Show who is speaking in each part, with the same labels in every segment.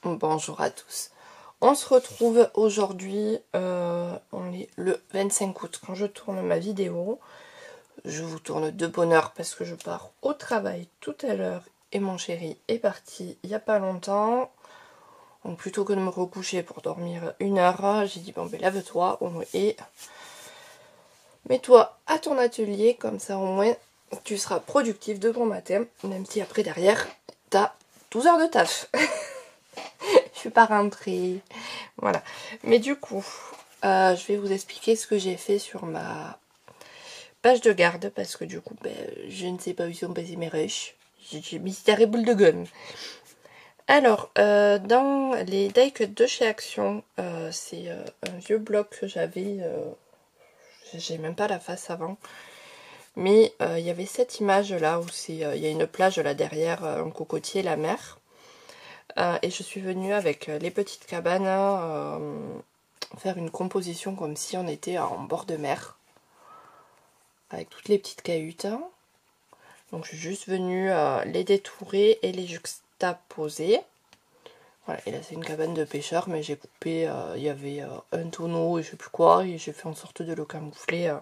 Speaker 1: Bonjour à tous. On se retrouve aujourd'hui, on est le 25 août. Quand je tourne ma vidéo, je vous tourne de bonne heure parce que je pars au travail tout à l'heure et mon chéri est parti il n'y a pas longtemps. Donc plutôt que de me recoucher pour dormir 1 heure, j'ai dit bon ben lave-toi et mets-toi à ton atelier, comme ça au moins tu seras productif de bon matin, même si après derrière t'as 12 heures de taf. Je suis pas rentrée. Voilà. Mais du coup, je vais vous expliquer ce que j'ai fait sur ma page de garde. Parce que du coup, je ne sais pas où sont passés mes rushs. J'ai mis des boules de gomme. Alors, dans les die cuts de chez Action, c'est un vieux bloc que j'avais. J'ai même pas la face avant. Mais il y avait cette image là où il y a une plage là derrière, un cocotier, la mer. Et je suis venue avec les petites cabanes faire une composition comme si on était en bord de mer. Avec toutes les petites cahutes. Donc je suis juste venue les détourer et les juxtaposer. Voilà, et là c'est une cabane de pêcheurs, mais j'ai coupé, il y avait un tonneau et je sais plus quoi, et j'ai fait en sorte de le camoufler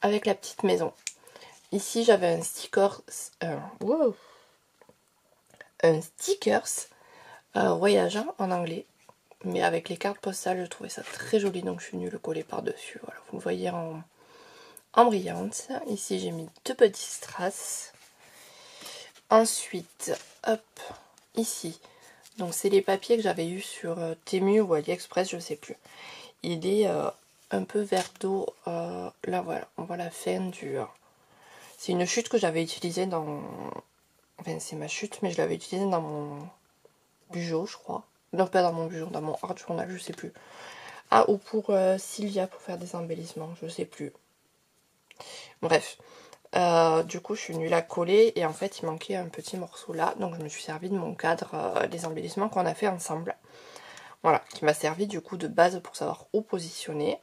Speaker 1: avec la petite maison. Ici j'avais un stickers, voyageant en anglais, mais avec les cartes postales je trouvais ça très joli, donc je suis venue le coller par dessus. Voilà, vous le voyez en brillante. Ici j'ai mis 2 petits strass. Ensuite, hop, ici, donc c'est les papiers que j'avais eu sur Temu ou AliExpress, je sais plus. Il est un peu vert d'eau, là voilà, on voit la fin du... c'est une chute que j'avais utilisée dans... Enfin c'est ma chute, mais je l'avais utilisée dans mon bugeot, je crois. Non, pas dans mon bugeot, dans mon art journal, je sais plus. Ah, ou pour Sylvia, pour faire des embellissements, je sais plus. Bref. Du coup je suis venue la coller et en fait il manquait un petit morceau là, donc je me suis servi de mon cadre des embellissements qu'on a fait ensemble, voilà, qui m'a servi du coup de base pour savoir où positionner.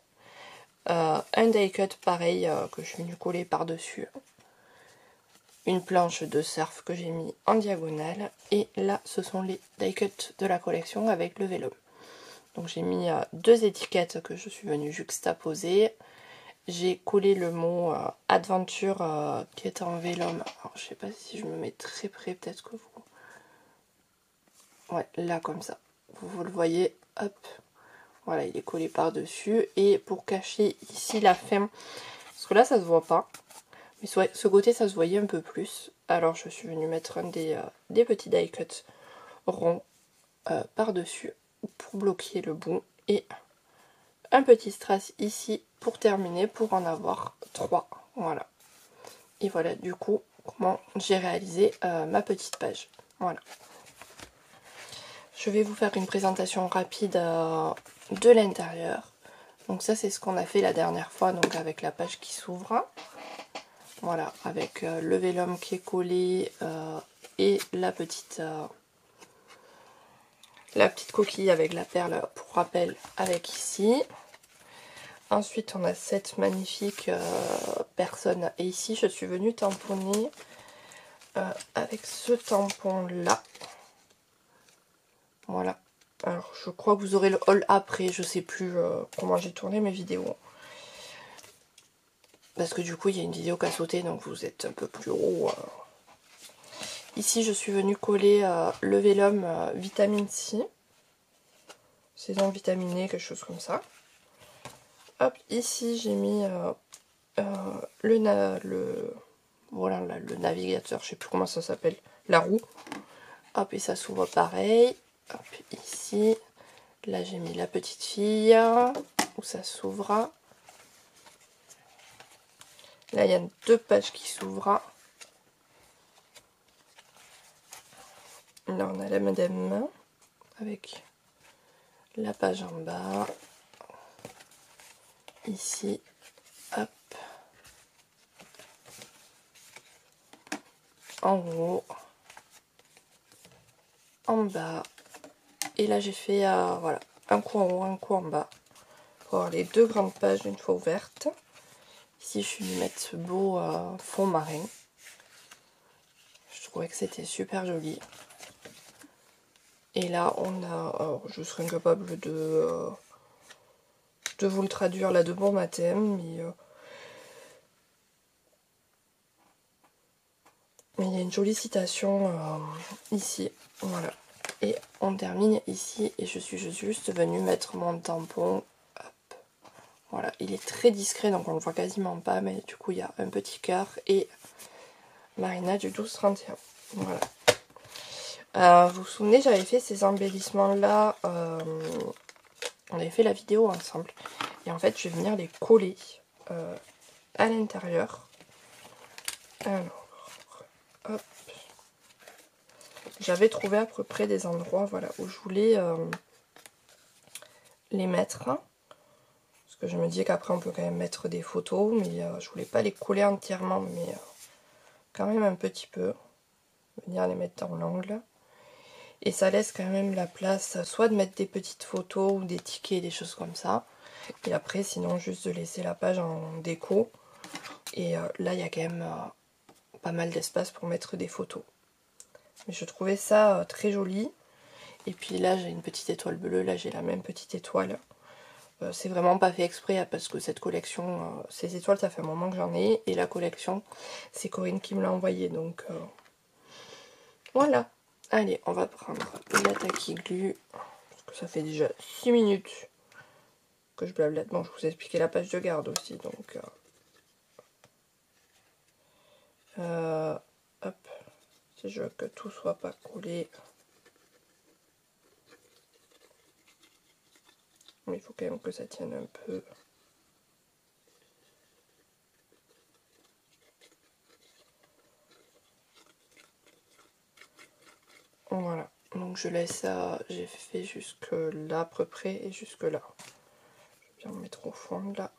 Speaker 1: Un die cut pareil que je suis venue coller par dessus, une planche de surf que j'ai mis en diagonale, et là ce sont les die cuts de la collection avec le vélum. Donc j'ai mis 2 étiquettes que je suis venue juxtaposer. J'ai collé le mot Adventure qui est en vélum. Alors je sais pas si je me mets très près, peut-être que vous... Ouais, là comme ça. Vous le voyez, hop. Voilà, il est collé par-dessus. Et pour cacher ici la fin, parce que là ça se voit pas, mais ce côté ça se voyait un peu plus. Alors je suis venue mettre un des petits die cuts ronds par-dessus pour bloquer le bout. Et un petit strass ici pour terminer, pour en avoir 3. Voilà. Et voilà du coup comment j'ai réalisé ma petite page. Voilà. Je vais vous faire une présentation rapide de l'intérieur. Donc ça c'est ce qu'on a fait la dernière fois, donc avec la page qui s'ouvre. Voilà, avec le vélum qui est collé et la petite coquille avec la perle pour rappel avec ici. Ensuite, on a cette magnifique personne. Et ici, je suis venue tamponner avec ce tampon-là. Voilà. Alors, je crois que vous aurez le haul après. Je sais plus comment j'ai tourné mes vidéos. Parce que du coup, il y a une vidéo qui a sauté, donc vous êtes un peu plus haut. Ici, je suis venue coller le vélum vitamine C. Saison vitaminée, quelque chose comme ça. Hop, ici j'ai mis voilà, le navigateur, je sais plus comment ça s'appelle, la roue. Hop, et ça s'ouvre pareil. Hop, ici, là j'ai mis la petite fille, où ça s'ouvre. Là il y a 2 pages qui s'ouvrent. Là on a la madame, avec la page en bas. Ici, hop, en haut, en bas, et là j'ai fait voilà, un coup en haut, un coup en bas pour avoir les 2 grandes pages une fois ouvertes. Ici je suis venue mettre ce beau fond marin, je trouvais que c'était super joli. Et là, on a... Alors, je serais incapable de vous le traduire là de bon matin, mais il y a une jolie citation ici. Voilà. Et on termine ici. Et je suis juste venue mettre mon tampon. Hop. Voilà. Il est très discret, donc on le voit quasiment pas. Mais du coup, il y a un petit cœur et Marina du 12-31. Voilà. Vous vous souvenez, j'avais fait ces embellissements-là. On avait fait la vidéo ensemble. Et en fait, je vais venir les coller à l'intérieur. Alors, hop. J'avais trouvé à peu près des endroits, voilà, où je voulais les mettre. Parce que je me dis qu'après, on peut quand même mettre des photos. Mais je voulais pas les coller entièrement, mais quand même un petit peu. Venir les mettre dans l'angle. Et ça laisse quand même la place, soit de mettre des petites photos ou des tickets, des choses comme ça. Et après, sinon, juste de laisser la page en déco. Et là, il y a quand même pas mal d'espace pour mettre des photos. Mais je trouvais ça très joli. Et puis là, j'ai une petite étoile bleue. Là, j'ai la même petite étoile. C'est vraiment pas fait exprès, hein, parce que cette collection, ces étoiles, ça fait un moment que j'en ai. Et la collection, c'est Corinne qui me l'a envoyée. Donc, voilà. Allez, on va prendre la Tacky Glue. Parce que ça fait déjà 6 minutes que je blablate. Bon, je vous ai expliqué la page de garde aussi. Donc, hop. Si je veux que tout soit pas collé. Mais il faut quand même que ça tienne un peu. Voilà. Donc je laisse ça. J'ai fait jusque là à peu près et jusque là. Je vais bien me mettre au fond là.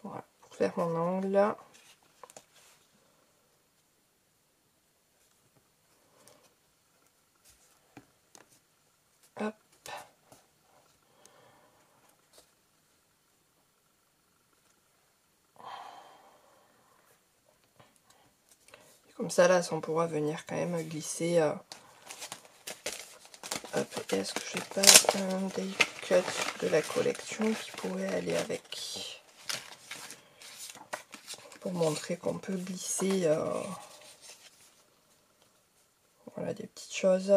Speaker 1: Voilà. Pour faire mon angle là. Hop. Et comme ça là, on pourra venir quand même glisser. Hop. Est-ce que j'ai pas un day cut de la collection qui pourrait aller avec? Pour montrer qu'on peut glisser voilà, des petites choses.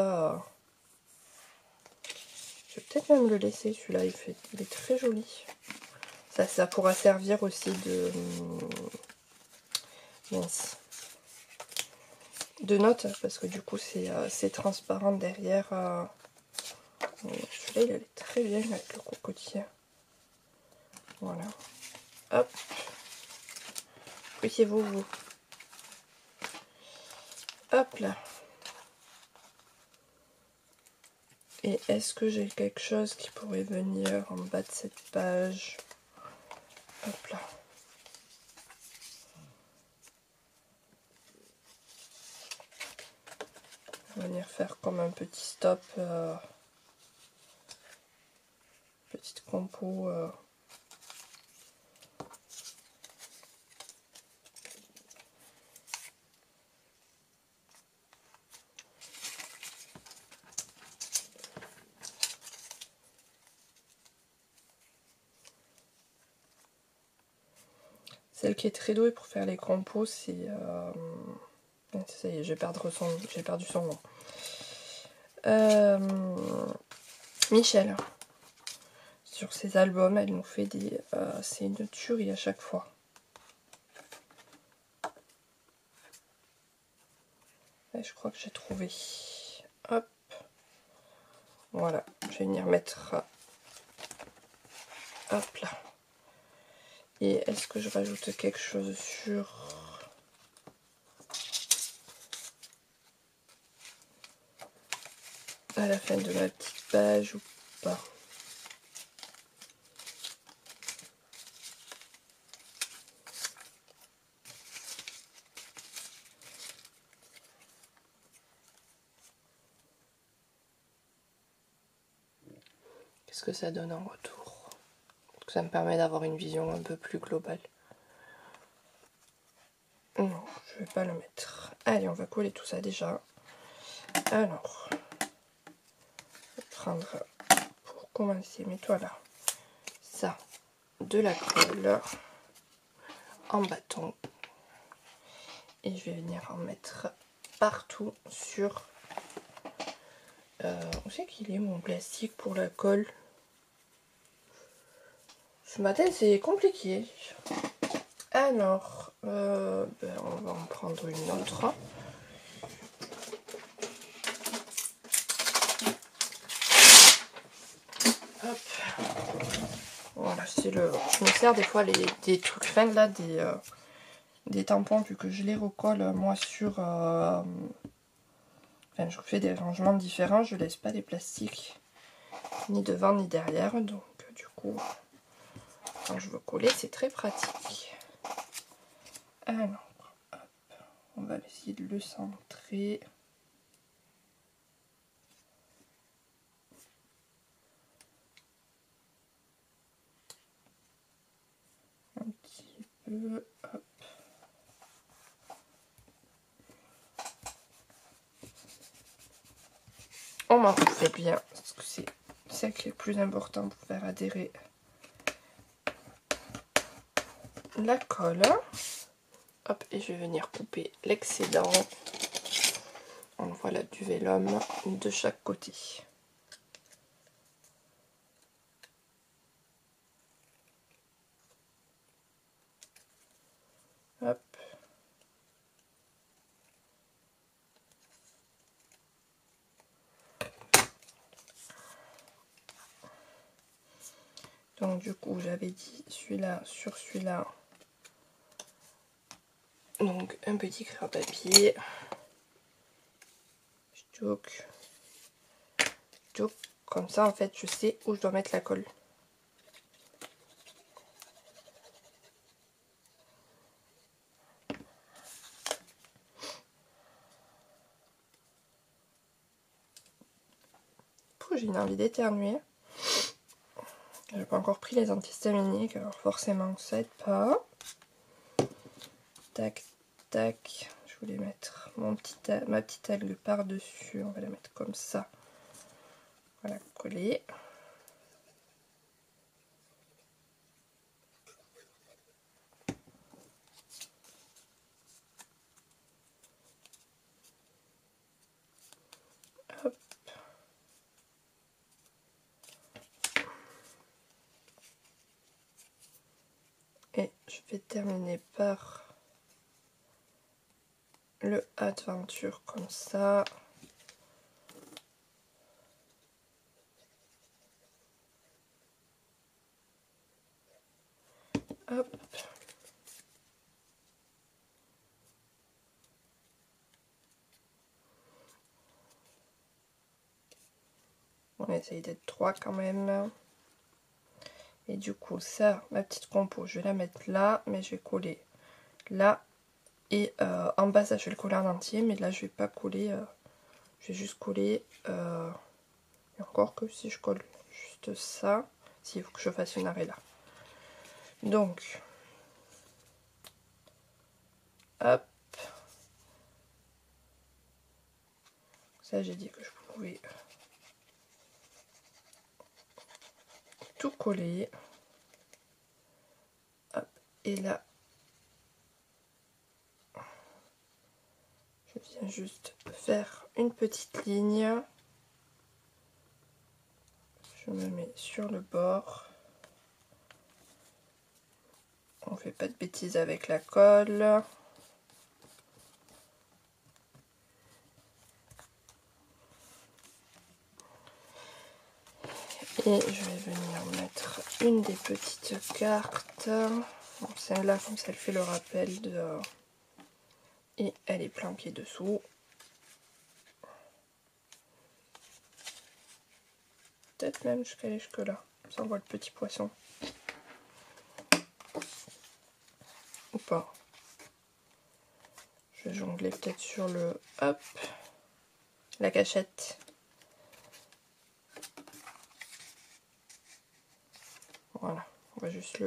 Speaker 1: Je vais peut-être même le laisser, celui-là, il est très joli. Ça pourra servir aussi de... mince. De notes, parce que du coup, c'est transparent derrière. Celui-là, il allait très bien avec le cocotier. Voilà. Hop. Poussez-vous, vous. Hop là. Et est-ce que j'ai quelque chose qui pourrait venir en bas de cette page? Hop là. Venir faire comme un petit stop. Petite compo. Celle qui est très douée pour faire les compos, c'est... ça y est, j'ai perdu son nom. Michel. Sur ses albums, elle nous fait des... c'est une tuerie à chaque fois. Et je crois que j'ai trouvé. Hop. Voilà. Je vais venir mettre... hop là. Et est-ce que je rajoute quelque chose sur... à la fin de ma petite page ou pas? Qu'est-ce que ça donne en retour? Ça me permet d'avoir une vision un peu plus globale. Non, je vais pas le mettre. Allez, on va coller tout ça déjà. Alors, prendre, pour commencer, mets-toi là, ça, de la colle en bâton. Et je vais venir en mettre partout sur... où c'est qu'il est mon plastique pour la colle? Ce matin c'est compliqué. Alors, on va en prendre une autre. Hop. Voilà, c'est le... Je me sers des fois des trucs fins là, des tampons, vu que je les recolle moi sur... Enfin, je fais des rangements différents, je laisse pas les plastiques ni devant ni derrière, donc du coup, quand je veux coller, c'est très pratique. Alors, hop, on va essayer de le centrer. Un petit peu, hop. On m'en fait bien, parce que c'est ça qui est le plus important pour faire adhérer la colle. Hop, et je vais venir couper l'excédent. On voit du vélum de chaque côté. Hop. Donc du coup, j'avais dit celui-là sur celui-là. Donc un petit crayon papier. Je toque. Comme ça, en fait, je sais où je dois mettre la colle. J'ai une envie d'éternuer. J'ai pas encore pris les antihistaminiques, alors forcément ça aide pas. Tac, tac. Je voulais mettre ma petite algue par-dessus. On va la mettre comme ça. Voilà, coller. Hop. Et je vais terminer par le Adventure comme ça. Hop. On essaye d'être 3 quand même. Et du coup, ça, ma petite compo, je vais la mettre là, mais je vais coller là. Et en bas, ça, je vais le coller en entier, mais là, je vais pas coller. Je vais juste coller. Et encore que si je colle juste ça, s'il faut que je fasse une arrêt là. Donc, hop. Ça, j'ai dit que je pouvais tout coller. Hop. Et là, je viens juste faire une petite ligne. Je me mets sur le bord. On fait pas de bêtises avec la colle. Et je vais venir mettre une des petites cartes. Bon, celle-là, comme ça, elle fait le rappel de... Et elle est planquée dessous. Peut-être même jusqu'à aller jusque là. Ça, on voit le petit poisson. Ou pas. Je vais jongler peut-être sur le... Hop. La cachette. Voilà. On va juste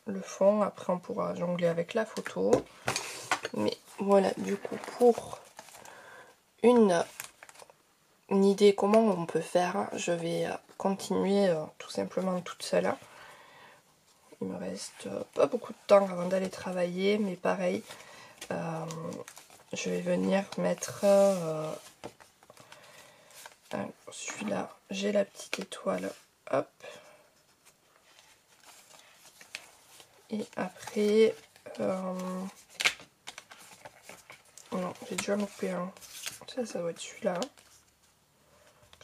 Speaker 1: le fond. Après, on pourra jongler avec la photo. Mais voilà, du coup, pour une une idée comment on peut faire, je vais continuer tout simplement toute seule. Il me reste pas beaucoup de temps avant d'aller travailler, mais pareil, je vais venir mettre celui-là, j'ai la petite étoile, hop. Et après, non, j'ai déjà loupé un. Ça doit être celui-là.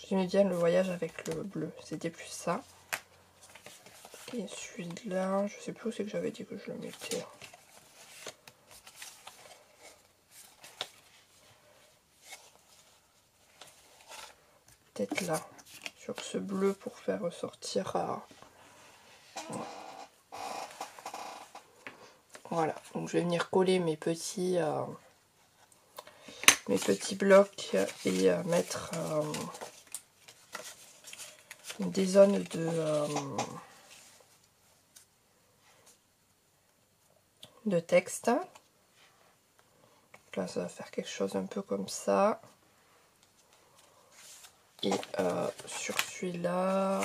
Speaker 1: J'aimais bien le voyage avec le bleu, c'était plus ça. Et celui-là, je sais plus où c'est que j'avais dit que je le mettais. Peut-être là, sur ce bleu pour faire ressortir. Voilà, donc je vais venir coller mes petits blocs et mettre des zones de texte. Là, ça va faire quelque chose un peu comme ça. Et sur celui-là,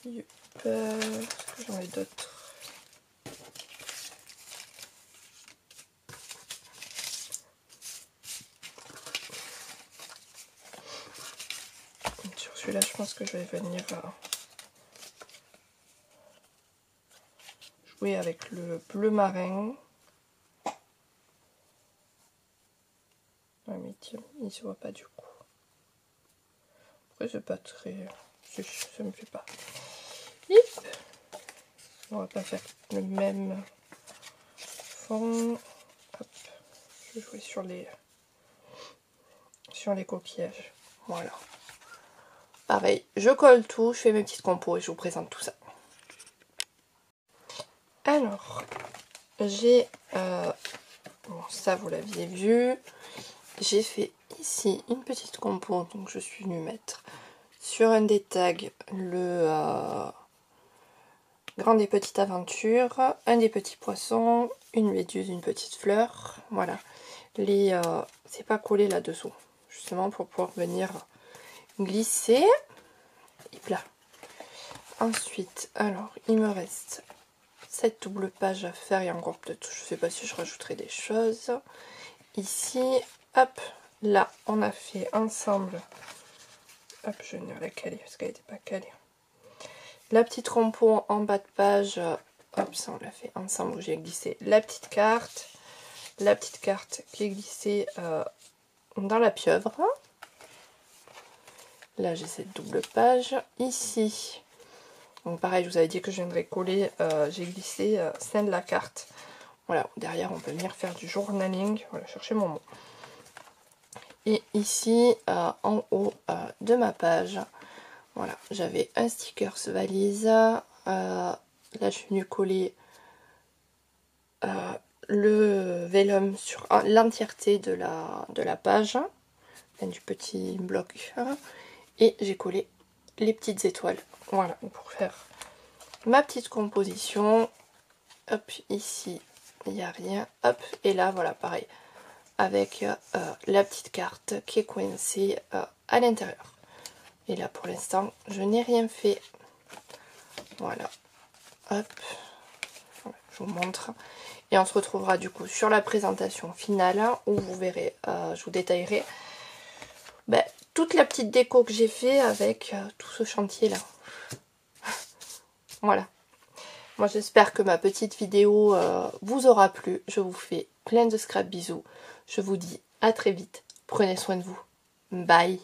Speaker 1: est-ce que j'en ai d'autres? Sur celui-là, je pense que je vais venir jouer avec le bleu marin. Ouais, mais tiens, il se voit pas du coup. Après, c'est pas très... ça me fait pas. Hip. On va pas faire le même fond. Hop. Je vais jouer sur les coquillages. Voilà. Pareil, je colle tout, je fais mes petites compos et je vous présente tout ça. Alors, j'ai... bon, ça vous l'aviez vu. J'ai fait ici une petite compo, donc je suis venue mettre sur un des tags le Grande et Petite Aventure, un des petits poissons, une méduse, une petite fleur. Voilà, c'est pas collé là-dessous, justement pour pouvoir venir glisser. Et là. Ensuite, alors il me reste cette double page à faire et encore peut-être, je sais pas si je rajouterai des choses. Ici, hop, là on a fait ensemble. Hop, je vais venir la caler parce qu'elle n'était pas calée. La petite rond-point en bas de page, hop, ça on l'a fait ensemble où j'ai glissé la petite carte qui est glissée dans la pieuvre. Là j'ai cette double page. Ici, donc pareil, je vous avais dit que je viendrais coller, j'ai glissé celle de la carte. Voilà, derrière on peut venir faire du journaling. Voilà, chercher mon mot. Et ici, en haut de ma page, voilà, j'avais un sticker valise. Là, je suis venue coller le vellum sur l'entièreté de la page, du petit bloc. Et j'ai collé les petites étoiles. Voilà, pour faire ma petite composition. Hop, ici, il n'y a rien. Hop, et là, voilà, pareil. Avec la petite carte qui est coincée à l'intérieur. Et là, pour l'instant, je n'ai rien fait. Voilà. Hop. Voilà, je vous montre. Et on se retrouvera du coup sur la présentation finale où vous verrez, je vous détaillerai toute la petite déco que j'ai fait avec tout ce chantier là. Voilà. Moi j'espère que ma petite vidéo vous aura plu. Je vous fais plein de scrap bisous. Je vous dis à très vite. Prenez soin de vous. Bye.